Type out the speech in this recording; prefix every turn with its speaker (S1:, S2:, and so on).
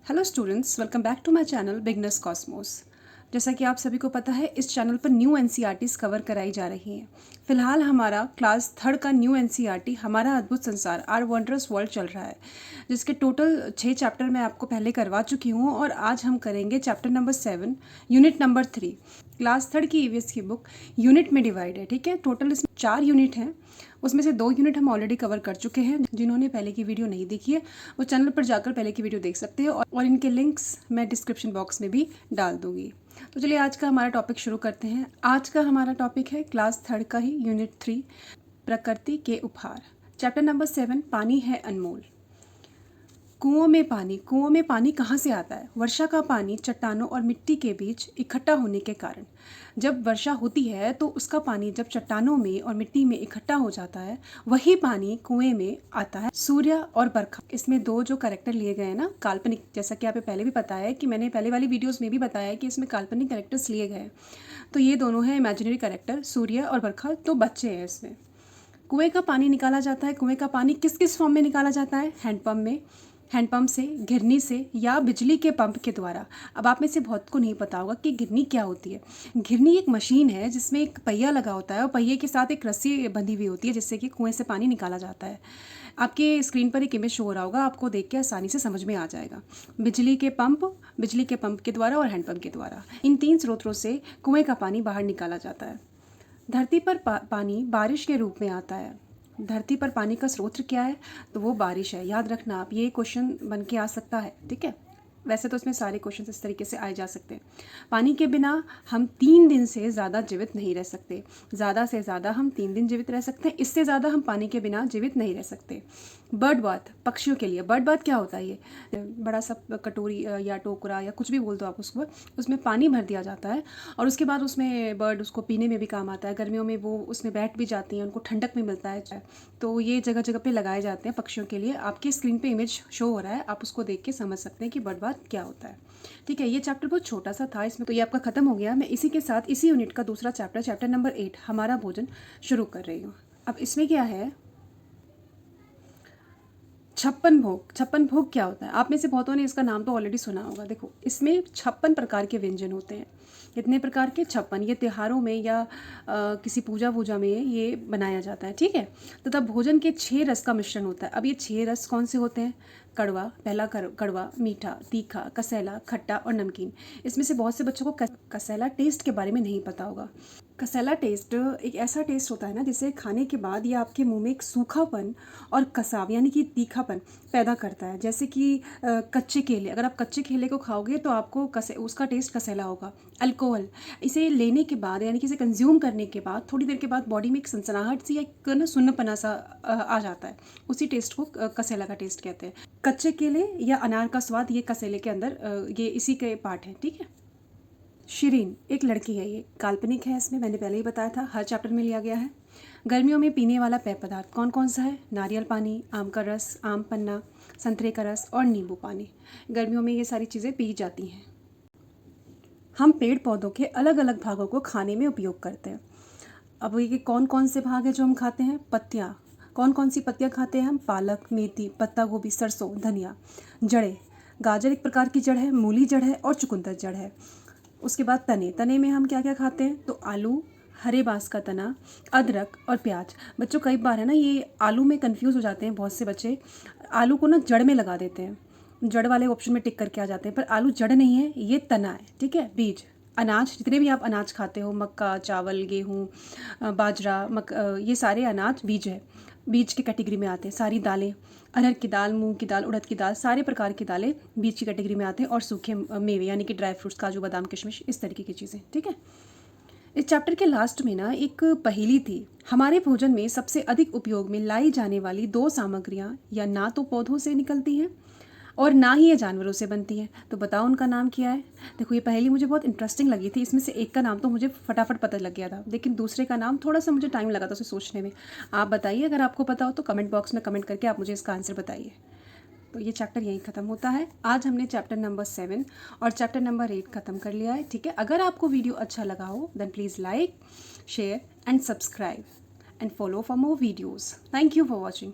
S1: Hello students, welcome back to my channel beginners cosmos. जैसा कि आप सभी को पता है, इस चैनल पर न्यू एनसीईआरटीज कवर कराई जा रही हैं। फिलहाल हमारा क्लास थर्ड का न्यू एनसीईआरटी हमारा अद्भुत संसार आर वंडरस वर्ल्ड चल रहा है, जिसके टोटल 6 चैप्टर मैं आपको पहले करवा चुकी हूँ और आज हम करेंगे chapter number 7 unit number 3। Class third की ईवीएस की बुक यूनिट में डिवाइड है, ठीक है। टोटल इसमें 4 यूनिट हैं, उसमें से 2 यूनिट हम ऑलरेडी कवर कर चुके हैं। जिन्होंने पहले की वीडियो नहीं देखी है वो चैनल पर जाकर पहले की वीडियो देख सकते हैं और इनके लिंक्स मैं डिस्क्रिप्शन बॉक्स में भी डाल दूंगी। तो चलिए आज का हमारा टॉपिक शुरू करते हैं। आज का हमारा टॉपिक है क्लास थर्ड का ही यूनिट 3, प्रकृति के उपहार। चैप्टर नंबर 7, पानी है अनमोल। कुओं में पानी कहाँ से आता है? वर्षा का पानी चट्टानों और मिट्टी के बीच इकट्ठा होने के कारण। जब वर्षा होती है तो उसका पानी जब चट्टानों में और मिट्टी में इकट्ठा हो जाता है, वही पानी कुएं में आता है। सूर्य और बरखा, इसमें 2 जो कैरेक्टर लिए गए हैं ना, काल्पनिक, जैसा कि आपने पहले भी बताया है कि मैंने पहले वाली वीडियोस में भी बताया है कि इसमें काल्पनिक कैरेक्टर्स लिए गए हैं। तो ये दोनों हैं इमेजिनरी कैरेक्टर, सूर्य और बरखा, तो बच्चे हैं इसमें। कुएं का पानी निकाला जाता है। कुएं का पानी किस किस फॉर्म में निकाला जाता है? हैंडपम्प से, घिरनी से या बिजली के पंप के द्वारा। अब आप में से बहुत को नहीं पता होगा कि घिरनी क्या होती है। घिरनी एक मशीन है जिसमें एक पहिया लगा होता है और पहिए के साथ एक रस्सी बंधी हुई होती है जिससे कि कुएं से पानी निकाला जाता है। आपके स्क्रीन पर एक इमेज शो हो रहा होगा, आपको देख के आसानी से समझ में आ जाएगा। बिजली के पंप के द्वारा और हैंडपम्प के द्वारा, इन 3 स्रोतों से कुएं का पानी बाहर निकाला जाता है। धरती पर पानी बारिश के रूप में आता है। धरती पर पानी का स्रोत क्या है? तो वो बारिश है। याद रखना आप, ये क्वेश्चन बन के आ सकता है, ठीक है। वैसे तो इसमें सारे क्वेश्चन इस तरीके से आए जा सकते हैं। पानी के बिना हम 3 दिन से ज़्यादा जीवित नहीं रह सकते। ज़्यादा से ज़्यादा हम 3 दिन जीवित रह सकते हैं, इससे ज़्यादा हम पानी के बिना जीवित नहीं रह सकते। बर्ड बाथ, पक्षियों के लिए। बर्ड बाथ क्या होता है? ये बड़ा सा कटोरी या टोकरा या कुछ भी बोल दो आप उसको, उसमें पानी भर दिया जाता है और उसके बाद उसमें बर्ड उसको पीने में भी काम आता है। गर्मियों में वो उसमें बैठ भी जाती हैं, उनको ठंडक भी मिलता है। तो ये जगह जगह पे लगाए जाते हैं पक्षियों के लिए। आपकी स्क्रीन पे इमेज शो हो रहा है, आप उसको देख के समझ सकते हैं कि बर्ड बाथ क्या होता है, ठीक है। ये चैप्टर बहुत छोटा सा था इसमें, तो ये आपका खत्म हो गया। मैं इसी के साथ इसी यूनिट का दूसरा चैप्टर नंबर 8, हमारा भोजन, शुरू कर रही हूँ। अब इसमें क्या है? 56 भोग क्या होता है? आप में से बहुतों ने इसका नाम तो ऑलरेडी सुना होगा। देखो, इसमें 56 प्रकार के व्यंजन होते हैं। कितने प्रकार के? 56। ये त्योहारों में या किसी पूजा वूजा में ये बनाया जाता है, ठीक है। तो तब भोजन के 6 रस का मिश्रण होता है। अब ये 6 रस कौन से होते हैं? कड़वा, पहला कड़वा, मीठा, तीखा, कसैला, खट्टा और नमकीन। इसमें से बहुत से बच्चों को कसैला टेस्ट के बारे में नहीं पता होगा। कसैला टेस्ट एक ऐसा टेस्ट होता है ना, जिसे खाने के बाद ये आपके मुंह में एक सूखापन और कसाव यानी कि तीखापन पैदा करता है। जैसे कि कच्चे केले, अगर आप कच्चे केले को खाओगे तो आपको उसका टेस्ट कसैला होगा। अल्कोहल, इसे लेने के बाद यानी कि इसे कंज्यूम करने के बाद थोड़ी देर के बाद बॉडी में एक सनसनाहट सी, एक ना सुन्नपना सा आ जाता है। उसी टेस्ट को कसैला का टेस्ट कहते हैं। कच्चे केले या अनार का स्वाद, ये कसैले के अंदर ये इसी के पार्ट है, ठीक है। शिरीन एक लड़की है, ये काल्पनिक है। इसमें मैंने पहले ही बताया था, हर चैप्टर में लिया गया है। गर्मियों में पीने वाला पेय पदार्थ कौन कौन सा है? नारियल पानी, आम का रस, आम पन्ना, संतरे का रस और नींबू पानी। गर्मियों में ये सारी चीज़ें पी जाती हैं। हम पेड़ पौधों के अलग अलग भागों को खाने में उपयोग करते हैं। अब ये कौन कौन से भाग हैं जो हम खाते हैं? पत्तियाँ, कौन कौन सी पत्तियाँ खाते हैं हम? पालक, मेथी, पत्ता गोभी, सरसों, धनिया। जड़ें, गाजर एक प्रकार की जड़ है, मूली जड़ है और चुकंदर जड़ है। उसके बाद तने में हम क्या क्या खाते हैं? तो आलू, हरे बांस का तना, अदरक और प्याज। बच्चों कई बार है ना, ये आलू में कंफ्यूज हो जाते हैं बहुत से बच्चे, आलू को ना जड़ में लगा देते हैं, जड़ वाले ऑप्शन में टिक करके आ जाते हैं, पर आलू जड़ नहीं है, ये तना है, ठीक है। बीज, अनाज, जितने भी आप अनाज खाते हो, मक्का, चावल, गेहूँ, बाजरा, ये सारे अनाज बीज है, बीज की कैटेगरी में आते हैं। सारी दालें, अरहर की दाल, मूंग की दाल, उड़द की दाल, सारे प्रकार की दालें बीज की कैटेगरी में आते हैं। और सूखे मेवे यानी कि ड्राई फ्रूट्स, काजू बादाम किशमिश, इस तरीके की चीज़ें, ठीक है। इस चैप्टर के लास्ट में ना एक पहेली थी। हमारे भोजन में सबसे अधिक उपयोग में लाई जाने वाली 2 सामग्रियां या ना तो पौधों से निकलती हैं और ना ही ये जानवरों से बनती है, तो बताओ उनका नाम क्या है? देखो, ये पहेली मुझे बहुत इंटरेस्टिंग लगी थी। इसमें से एक का नाम तो मुझे फटाफट पता लग गया था, लेकिन दूसरे का नाम थोड़ा सा मुझे टाइम लगा था उसे सोचने में। आप बताइए, अगर आपको पता हो तो कमेंट बॉक्स में कमेंट करके आप मुझे इसका आंसर बताइए। तो ये चैप्टर यहीं ख़त्म होता है। आज हमने चैप्टर नंबर 7 और चैप्टर नंबर 8 ख़त्म कर लिया है, ठीक है। अगर आपको वीडियो अच्छा लगा हो then please like, share and subscribe and follow for more videos. Thank you for watching.